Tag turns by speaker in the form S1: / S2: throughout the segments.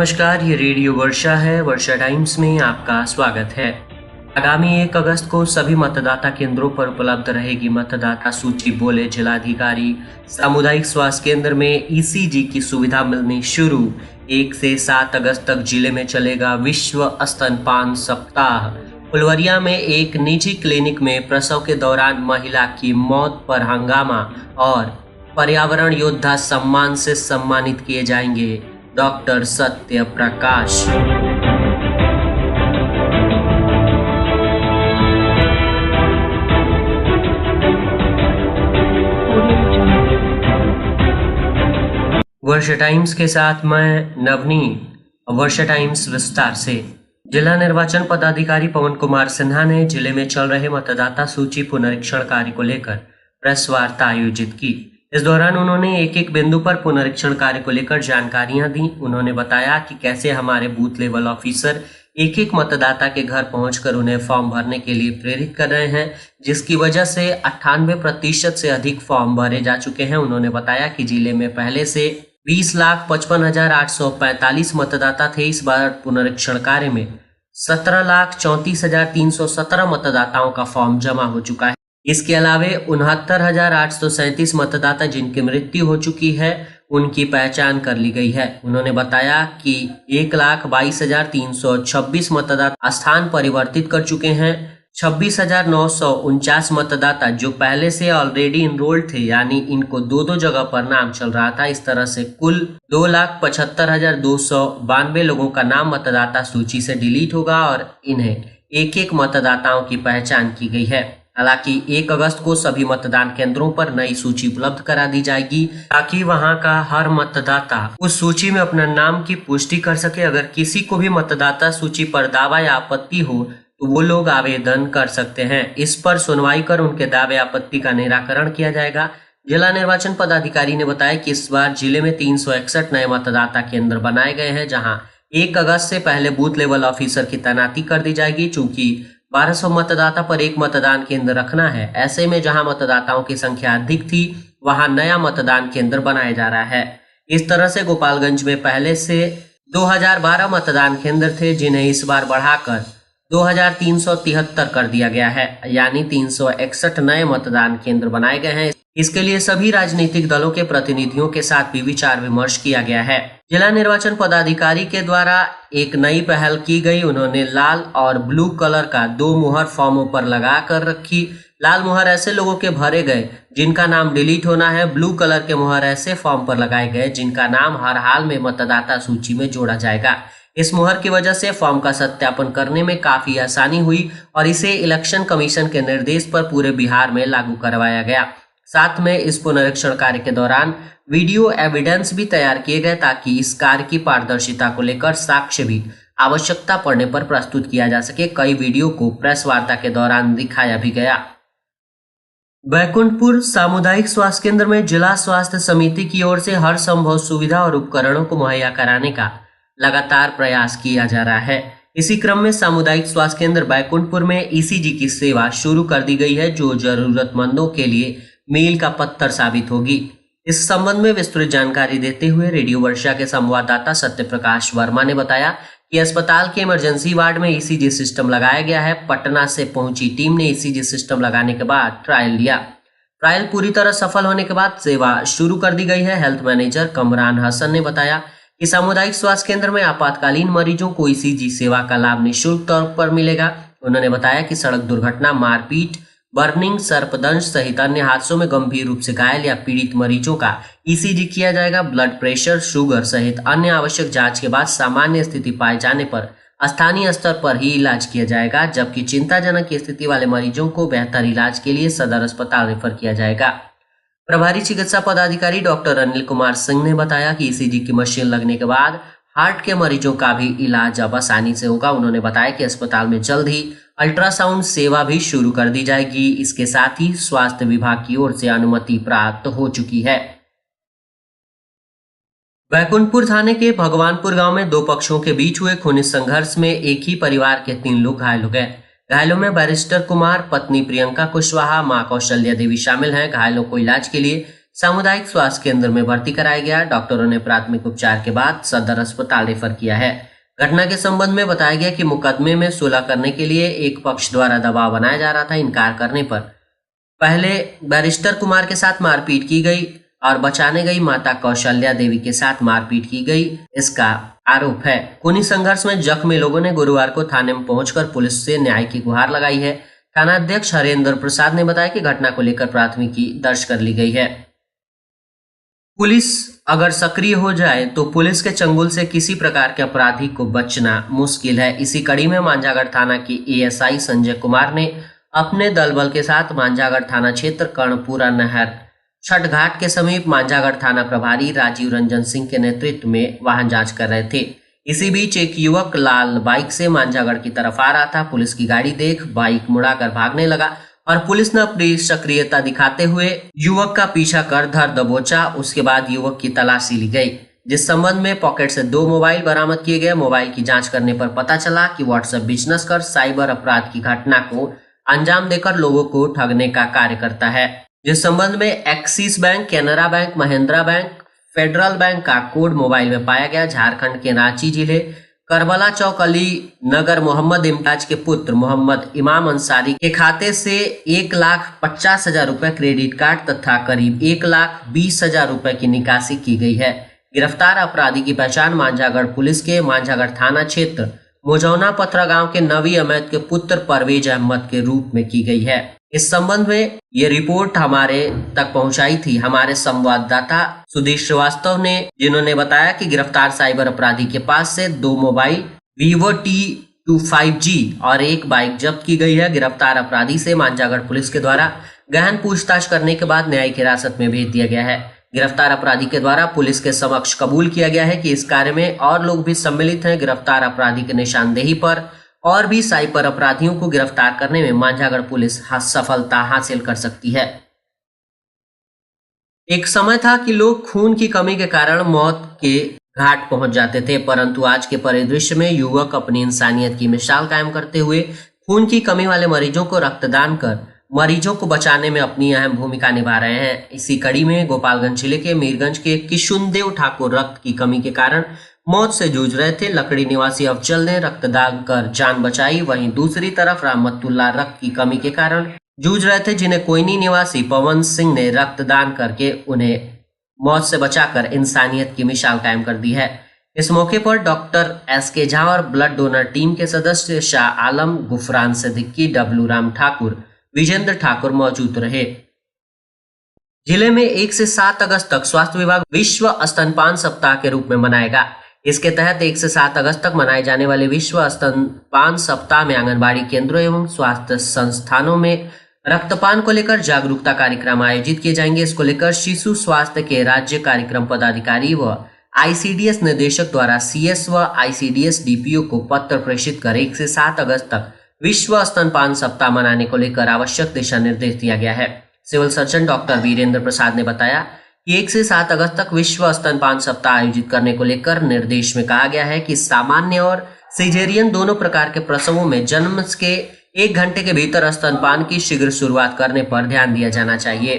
S1: नमस्कार, ये रेडियो वर्षा है। वर्षा टाइम्स में आपका स्वागत है। आगामी 1 अगस्त को सभी मतदाता केंद्रों पर उपलब्ध रहेगी मतदाता सूची, बोले जिलाधिकारी। सामुदायिक स्वास्थ्य केंद्र में ईसीजी की सुविधा मिलनी शुरू। 1 से 7 अगस्त तक जिले में चलेगा विश्व स्तनपान सप्ताह। फुलवरिया में एक निजी क्लिनिक में प्रसव के दौरान महिला की मौत पर हंगामा और पर्यावरण योद्धा सम्मान से सम्मानित किए जाएंगे डॉक्टर सत्य प्रकाश। वर्षा टाइम्स के साथ मैं नवनीत। वर्षा टाइम्स विस्तार से। जिला निर्वाचन पदाधिकारी पवन कुमार सिन्हा ने जिले में चल रहे मतदाता सूची पुनरीक्षण कार्य को लेकर प्रेस वार्ता आयोजित की। इस दौरान उन्होंने एक एक बिंदु पर पुनरीक्षण कार्य को लेकर जानकारियां दी। उन्होंने बताया कि कैसे हमारे बूथ लेवल ऑफिसर एक एक मतदाता के घर पहुंचकर उन्हें फॉर्म भरने के लिए प्रेरित कर रहे हैं, जिसकी वजह से 98% से अधिक फॉर्म भरे जा चुके हैं। उन्होंने बताया कि जिले में पहले से 20,55,845 मतदाता थे। इस बार पुनरीक्षण कार्य में 17,34,317 मतदाताओं का फॉर्म जमा हो चुका है। इसके अलावा 69,837 मतदाता जिनकी मृत्यु हो चुकी है, उनकी पहचान कर ली गई है। उन्होंने बताया कि 1,22,326 मतदाता स्थान परिवर्तित कर चुके हैं। 26,949 मतदाता जो पहले से ऑलरेडी इनरोल्ड थे, यानी इनको दो जगह पर नाम चल रहा था। इस तरह से कुल 2,75,292 लोगों का नाम मतदाता सूची से डिलीट होगा और इन्हें एक एक मतदाताओं की पहचान की गई है। हालांकि 1 अगस्त को सभी मतदान केंद्रों पर नई सूची उपलब्ध करा दी जाएगी ताकि वहां का हर मतदाता उस सूची में अपना नाम की पुष्टि कर सके। अगर किसी को भी मतदाता सूची पर दावा या आपत्ति हो तो वो लोग आवेदन कर सकते हैं। इस पर सुनवाई कर उनके दावे आपत्ति का निराकरण किया जाएगा। जिला निर्वाचन पदाधिकारी ने बताया कि इस बार जिले में 361 नए मतदाता केंद्र बनाए गए हैं, जहां 1 अगस्त से पहले बूथ लेवल ऑफिसर की तैनाती कर दी जाएगी। चूंकि 1200 मतदाता पर एक मतदान केंद्र रखना है, ऐसे में जहां मतदाताओं की संख्या अधिक थी वहां नया मतदान केंद्र बनाया जा रहा है। इस तरह से गोपालगंज में पहले से 2012 मतदान केंद्र थे, जिन्हें इस बार बढ़ाकर 2373 कर दिया गया है, यानी 361 नए मतदान केंद्र बनाए गए हैं। इसके लिए सभी राजनीतिक दलों के प्रतिनिधियों के साथ भी विचार विमर्श किया गया है। जिला निर्वाचन पदाधिकारी के द्वारा एक नई पहल की गई। उन्होंने लाल और ब्लू कलर का 2 मुहर फॉर्मों पर लगा कर रखी। लाल मुहर ऐसे लोगों के भरे गए जिनका नाम डिलीट होना है। ब्लू कलर के मुहर ऐसे फॉर्म पर लगाए गए जिनका नाम हर हाल में मतदाता सूची में जोड़ा जाएगा। इस मुहर की वजह से फॉर्म का सत्यापन करने में काफी आसानी हुई और इसे इलेक्शन कमीशन के निर्देश पर पूरे बिहार में लागू करवाया गया। साथ में इस पुनरीक्षण कार्य के दौरान वीडियो एविडेंस भी तैयार किए गए ताकि इस कार्य की पारदर्शिता को लेकर साक्ष्य भी आवश्यकता पड़ने पर प्रस्तुत किया जा सके। कई वीडियो को प्रेस वार्ता के दौरान दिखाया भी गया। बैकुंठपुर सामुदायिक स्वास्थ्य केंद्र में जिला स्वास्थ्य समिति की ओर से हर संभव सुविधा और उपकरणों को मुहैया कराने का लगातार प्रयास किया जा रहा है। इसी क्रम में सामुदायिक स्वास्थ्य केंद्र बैकुंठपुर में ईसीजी की सेवा शुरू कर दी गई है, जो जरूरतमंदों के लिए मील का पत्थर साबित होगी। इस संबंध में विस्तृत जानकारी देते हुए रेडियो वर्षा के संवाददाता सत्य प्रकाश वर्मा ने बताया कि अस्पताल के इमरजेंसी वार्ड में ईसीजी सिस्टम लगाया गया है। पटना से पहुंची टीम ने ईसीजी सिस्टम लगाने के बाद ट्रायल लिया। ट्रायल पूरी तरह सफल होने के बाद सेवा शुरू कर दी गई है। हेल्थ मैनेजर कमरान हसन ने बताया कि सामुदायिक स्वास्थ्य केंद्र में आपातकालीन मरीजों को ईसीजी सेवा का लाभ निःशुल्क तौर पर मिलेगा। उन्होंने बताया कि सड़क दुर्घटना, मारपीट, बर्निंग, सर्पदंश सहित अन्य हादसों में गंभीर रूप से घायल या पीड़ित मरीजों का ईसीजी किया जाएगा। ब्लड प्रेशर, शुगर सहित अन्य आवश्यक जांच के बाद सामान्य स्थिति पाए जाने पर स्थानीय स्तर पर ही इलाज किया जाएगा, जबकि चिंताजनक स्थिति वाले मरीजों को बेहतर इलाज के लिए सदर अस्पताल रेफर किया जाएगा। प्रभारी चिकित्सा पदाधिकारी डॉक्टर अनिल कुमार सिंह ने बताया कि ईसीजी की मशीन लगने के बाद हार्ट के मरीजों का भी इलाज अब आसानी से होगा। उन्होंने बताया कि अस्पताल में जल्द ही अल्ट्रासाउंड सेवा भी शुरू कर दी जाएगी। इसके साथ ही स्वास्थ्य विभाग की ओर से अनुमति प्राप्त हो चुकी है। बैकुंठपुर थाने के भगवानपुर गांव में 2 पक्षों के बीच हुए खूनी संघर्ष में एक ही परिवार के 3 लोग घायल हो गए। घायलों में बैरिस्टर कुमार, पत्नी प्रियंका कुशवाहा, मां कौशल्या देवी शामिल हैं। घायलों को इलाज के लिए सामुदायिक स्वास्थ्य केंद्र में भर्ती कराया गया। डॉक्टरों ने प्राथमिक उपचार के बाद सदर अस्पताल रेफर किया है। घटना के संबंध में बताया गया कि मुकदमे में सुलह करने के लिए एक पक्ष द्वारा दबाव बनाया जा रहा था। इनकार करने पर पहले बैरिस्टर कुमार के साथ मारपीट की गई और बचाने गई माता कौशल्या देवी के साथ मारपीट की गई, इसका आरोप है। खूनी संघर्ष में जख्मी लोगों ने गुरुवार को थाने में पहुंचकर पुलिस से न्याय की गुहार लगाई है। थाना अध्यक्ष हरेंद्र प्रसाद ने बताया कि घटना को लेकर प्राथमिकी दर्ज कर ली गई है। पुलिस अगर सक्रिय हो जाए तो पुलिस के चंगुल से किसी प्रकार के अपराधी को बचना मुश्किल है। इसी कड़ी में मांझागढ़ थाना की एएसआई संजय कुमार ने अपने दल बल के साथ मांझागढ़ थाना क्षेत्र कर्णपुरा नहर छठ घाट के समीप मांझागढ़ थाना प्रभारी राजीव रंजन सिंह के नेतृत्व में वाहन जांच कर रहे थे। इसी बीच एक युवक लाल बाइक से मांझागढ़ की तरफ आ रहा था। पुलिस की गाड़ी देख बाइक मुड़ाकर भागने लगा और पुलिस ने अपनी सक्रियता दिखाते हुए युवक का पीछा कर धर दबोचा। उसके बाद युवक की तलाशी ली गई, जिस संबंध में पॉकेट से 2 मोबाइल बरामद किए गए। मोबाइल की जांच करने पर पता चला कि व्हाट्सएप बिजनेस कर साइबर अपराध की घटना को अंजाम देकर लोगों को ठगने का कार्य करता है। जिस संबंध में axis bank, Canara bank, Mahindra bank, federal bank का कोड मोबाइल में पाया गया। झारखंड के रांची जिले करबला चौक अली नगर मोहम्मद इम्ताज के पुत्र मोहम्मद इमाम अंसारी के खाते से 1,50,000 रुपए क्रेडिट कार्ड तथा करीब 1,20,000 रुपए की निकासी की गई है। गिरफ्तार अपराधी की पहचान मांझागढ़ पुलिस के मांझागढ़ थाना क्षेत्र मोजौना पथरा गांव के नवी अहमद के पुत्र परवेज अहमद के रूप में की गई है। इस संबंध में ये रिपोर्ट हमारे तक पहुंचाई थी हमारे संवाददाता सुधीर श्रीवास्तव ने, जिन्होंने बताया कि गिरफ्तार साइबर अपराधी के पास से 2 मोबाइल Vivo T25G और एक बाइक जब्त की गई है। गिरफ्तार अपराधी से मांझागढ़ पुलिस के द्वारा गहन पूछताछ करने के बाद न्यायिक हिरासत में भेज दिया गया है। गिरफ्तार अपराधी के द्वारा पुलिस के समक्ष कबूल किया गया है कि इस कार्य में और लोग भी सम्मिलित हैं। गिरफ्तार अपराधी की निशानदेही पर और भी साइबर अपराधियों को गिरफ्तार करने में मांझागढ़ पुलिस सफलता हासिल कर सकती है। एक समय था कि लोग खून की कमी के कारण मौत के घाट पहुंच जाते थे, परंतु आज के परिदृश्य में युवक अपनी इंसानियत की मिसाल कायम करते हुए खून की कमी वाले मरीजों को रक्तदान कर मरीजों को बचाने में अपनी अहम भूमिका निभा रहे हैं। इसी कड़ी में गोपालगंज जिले के मीरगंज के किशुनदेव ठाकुर रक्त की कमी के कारण मौत से जूझ रहे थे। लकड़ी निवासी अफजल ने रक्तदान कर जान बचाई। वहीं दूसरी तरफ रहमतुल्लाह रक्त की कमी के कारण जूझ रहे थे, जिन्हें कोयनी निवासी पवन सिंह ने रक्तदान करके उन्हें मौत से बचाकर इंसानियत की मिसाल कायम कर दी है। इस मौके पर डॉक्टर SK झा और ब्लड डोनर टीम के सदस्य शाह आलम, गुफरान सिद्दीकी, डब्लू राम ठाकुर, विजेंद्र ठाकुर मौजूद रहे। जिले में 1 से 7 अगस्त तक स्वास्थ्य विभाग विश्व स्तनपान सप्ताह के रूप में मनाएगा। इसके तहत 1 से 7 अगस्त तक मनाए जाने वाले विश्व स्तनपान सप्ताह में आंगनबाड़ी केंद्रों एवं स्वास्थ्य संस्थानों में रक्तपान को लेकर जागरूकता कार्यक्रम आयोजित किए जाएंगे। इसको लेकर शिशु स्वास्थ्य के राज्य कार्यक्रम पदाधिकारी व ICDS निदेशक द्वारा CS व ICDS DPO को पत्र प्रेषित कर 1 से 7 अगस्त तक विश्व स्तनपान सप्ताह मनाने को लेकर आवश्यक दिशा निर्देश दिया गया है। सिविल सर्जन डॉक्टर वीरेंद्र प्रसाद ने बताया कि 1 से 7 अगस्त तक विश्व स्तनपान सप्ताह आयोजित करने को लेकर निर्देश में कहा गया है कि सामान्य और सिजेरियन दोनों प्रकार के प्रसवों में जन्म के 1 घंटे के भीतर स्तनपान की शीघ्र शुरुआत करने पर ध्यान दिया जाना चाहिए।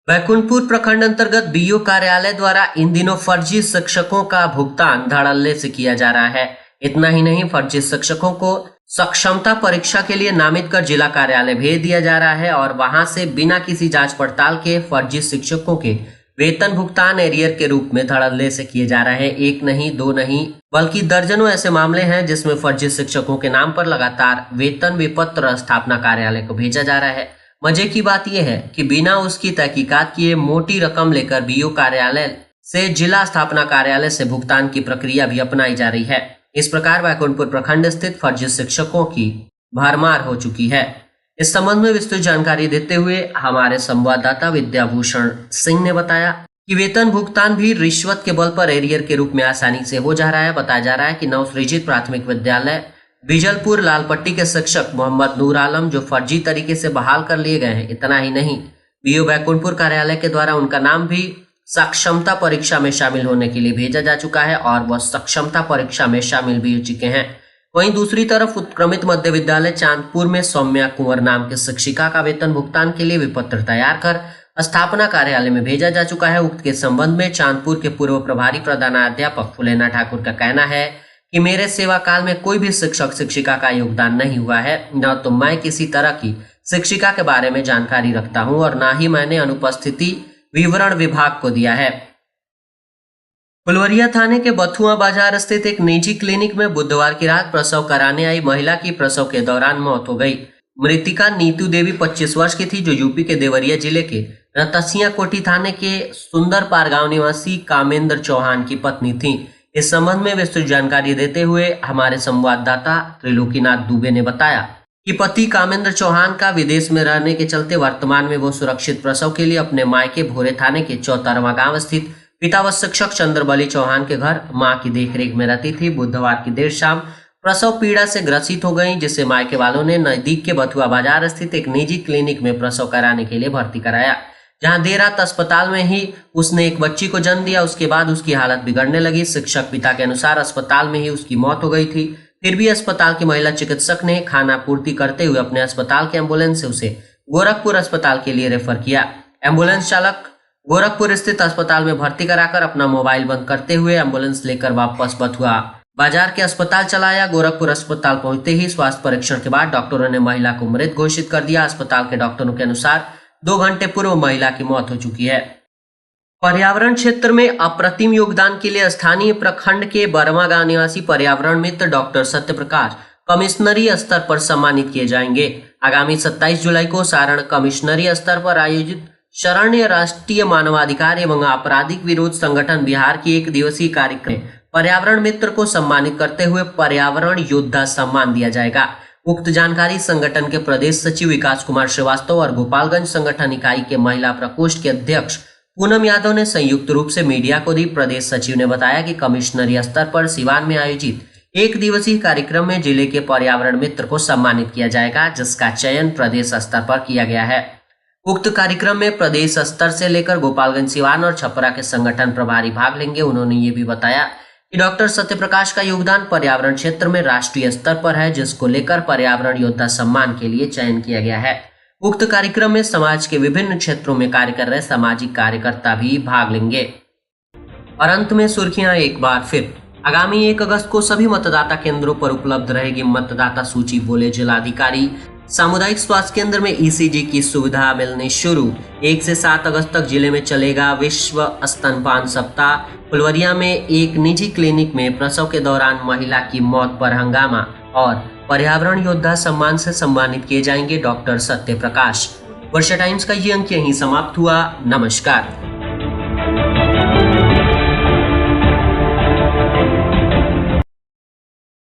S1: बैकुंठपुर प्रखंड अंतर्गत BO कार्यालय द्वारा इन दिनों फर्जी शिक्षकों का भुगतान धड़ल्ले से किया जा रहा है। इतना ही नहीं, फर्जी शिक्षकों को सक्षमता परीक्षा के लिए नामित कर जिला कार्यालय भेज दिया जा रहा है और वहां से बिना किसी जांच पड़ताल के फर्जी शिक्षकों के वेतन भुगतान एरियर के रूप में धड़ल्ले से किए जा रहे हैं। 1 नहीं 2 नहीं बल्कि दर्जनों ऐसे मामले हैं जिसमें फर्जी शिक्षकों के नाम पर लगातार वेतन विपत्र स्थापना कार्यालय को भेजा जा रहा है। मजे की बात यह है कि बिना उसकी तहकीकात किए मोटी रकम लेकर BO कार्यालय से जिला स्थापना कार्यालय से भुगतान की प्रक्रिया भी अपनाई जा रही है। इस प्रकार बैकुंठपुर प्रखंड स्थित फर्जी शिक्षकों की भरमार हो चुकी है। इस संबंध में विस्तृत जानकारी देते हुए हमारे संवाददाता विद्याभूषण सिंह ने बताया कि वेतन भुगतान भी रिश्वत के बल पर एरियर के रूप में आसानी से हो जा रहा है। बताया जा रहा है कि नवसृजित प्राथमिक विद्यालय बिजलपुर लालपट्टी के शिक्षक मोहम्मद नूर आलम जो फर्जी तरीके से बहाल कर लिए गए हैं। इतना ही नहीं, BO बैकुंठपुर कार्यालय के द्वारा उनका नाम भी सक्षमता परीक्षा में शामिल होने के लिए भेजा जा चुका है और वह सक्षमता परीक्षा में शामिल भी हो चुके हैं। वहीं दूसरी तरफ उत्क्रमित मध्य विद्यालय चांदपुर में सौम्या कुंवर नाम के शिक्षिका का वेतन भुगतान के लिए विपत्र तैयार कर स्थापना कार्यालय में भेजा जा चुका है। उक्त के संबंध में चांदपुर के पूर्व प्रभारी प्रधानाध्यापक फुलेना ठाकुर का कहना है कि मेरे सेवा काल में कोई भी शिक्षक शिक्षिका का योगदान नहीं हुआ है, न तो मैं किसी तरह की शिक्षिका के बारे में जानकारी रखता हूं और न ही मैंने अनुपस्थिति विवरण विभाग को दिया है। फुलवरिया थाने के बथुआ बाजार स्थित एक निजी क्लिनिक में बुधवार की रात प्रसव कराने आई महिला की प्रसव के दौरान मौत हो गई। मृतिका नीतू देवी 25 वर्ष की थी, जो यूपी के देवरिया जिले के रतसिया कोठी थाने के सुंदरपार गांव निवासी कामेंद्र चौहान की पत्नी थी। इस संबंध में विस्तृत जानकारी देते हुए हमारे संवाददाता त्रिलोकीनाथ दुबे ने बताया कि पति कामेंद्र चौहान का विदेश में रहने के चलते वर्तमान में वो सुरक्षित प्रसव के लिए अपने मायके भोरे थाने के चौतरवा गांव स्थित पिता व शिक्षक चंद्रबली चौहान के घर मां की देखरेख में रहती थी। बुधवार की देर शाम प्रसव पीड़ा से ग्रसित हो गई, जिससे मायके वालों ने नजदीक के बथुआ बाजार स्थित एक निजी क्लिनिक में प्रसव कराने के लिए भर्ती कराया, जहां देर रात अस्पताल में ही उसने एक बच्ची को जन्म दिया। उसके बाद उसकी हालत बिगड़ने लगी। शिक्षक पिता के अनुसार अस्पताल में ही उसकी मौत हो गई थी। फिर भी अस्पताल की महिला चिकित्सक ने खाना पूर्ति करते हुए अपने अस्पताल के एम्बुलेंस से उसे गोरखपुर अस्पताल के लिए रेफर किया। एम्बुलेंस चालक गोरखपुर स्थित अस्पताल में भर्ती कराकर अपना मोबाइल बंद करते हुए एम्बुलेंस लेकर वापस बथुआ बाजार के अस्पताल चलाया। गोरखपुर अस्पताल पहुंचते ही स्वास्थ्य परीक्षण के बाद डॉक्टरों ने महिला को मृत घोषित कर दिया। अस्पताल के डॉक्टरों के अनुसार 2 घंटे पूर्व महिला की मौत हो चुकी है। पर्यावरण क्षेत्र में अप्रतिम योगदान के लिए स्थानीय प्रखंड के बरमा गांव निवासी पर्यावरण मित्र डॉक्टर सत्यप्रकाश कमिश्नरी स्तर पर सम्मानित किए जाएंगे। आगामी 27 जुलाई को सारण कमिश्नरी स्तर पर आयोजित शरण्य राष्ट्रीय मानवाधिकार एवं आपराधिक विरोध संगठन बिहार की 1 दिवसीय कार्यक्रम में पर्यावरण मित्र को सम्मानित करते हुए पर्यावरण योद्धा सम्मान दिया जाएगा। उक्त जानकारी संगठन के प्रदेश सचिव विकास कुमार श्रीवास्तव और गोपालगंज संगठन इकाई के महिला प्रकोष्ठ के अध्यक्ष पूनम यादव ने संयुक्त रूप से मीडिया को दी। प्रदेश सचिव ने बताया कि कमिश्नरी स्तर पर सिवान में आयोजित 1 दिवसीय कार्यक्रम में जिले के पर्यावरण मित्र को सम्मानित किया जाएगा, जिसका चयन प्रदेश स्तर पर किया गया है। उक्त कार्यक्रम में प्रदेश स्तर से लेकर गोपालगंज, सिवान और छपरा के संगठन प्रभारी भाग लेंगे। उन्होंने ये भी बताया कि डॉक्टर सत्यप्रकाश का योगदान पर्यावरण क्षेत्र में राष्ट्रीय स्तर पर है, जिसको लेकर पर्यावरण योद्धा सम्मान के लिए चयन किया गया है। उक्त कार्यक्रम में समाज के विभिन्न क्षेत्रों में कार्य कर रहे सामाजिक कार्यकर्ता भी भाग लेंगे। और अंत में सुर्खियां एक बार फिर। आगामी 1 अगस्त को सभी मतदाता केंद्रों पर उपलब्ध रहेगी मतदाता सूची, बोले जिलाधिकारी। सामुदायिक स्वास्थ्य केंद्र में ईसीजी की सुविधा मिलनी शुरू। 1 से 7 अगस्त तक जिले में चलेगा विश्व स्तनपान सप्ताह। फुलवरिया में एक निजी क्लिनिक में प्रसव के दौरान महिला की मौत पर हंगामा और पर्यावरण योद्धा सम्मान से सम्मानित किए जाएंगे डॉक्टर सत्यप्रकाश। वर्षा टाइम्स का ये अंक यहीं समाप्त हुआ। नमस्कार।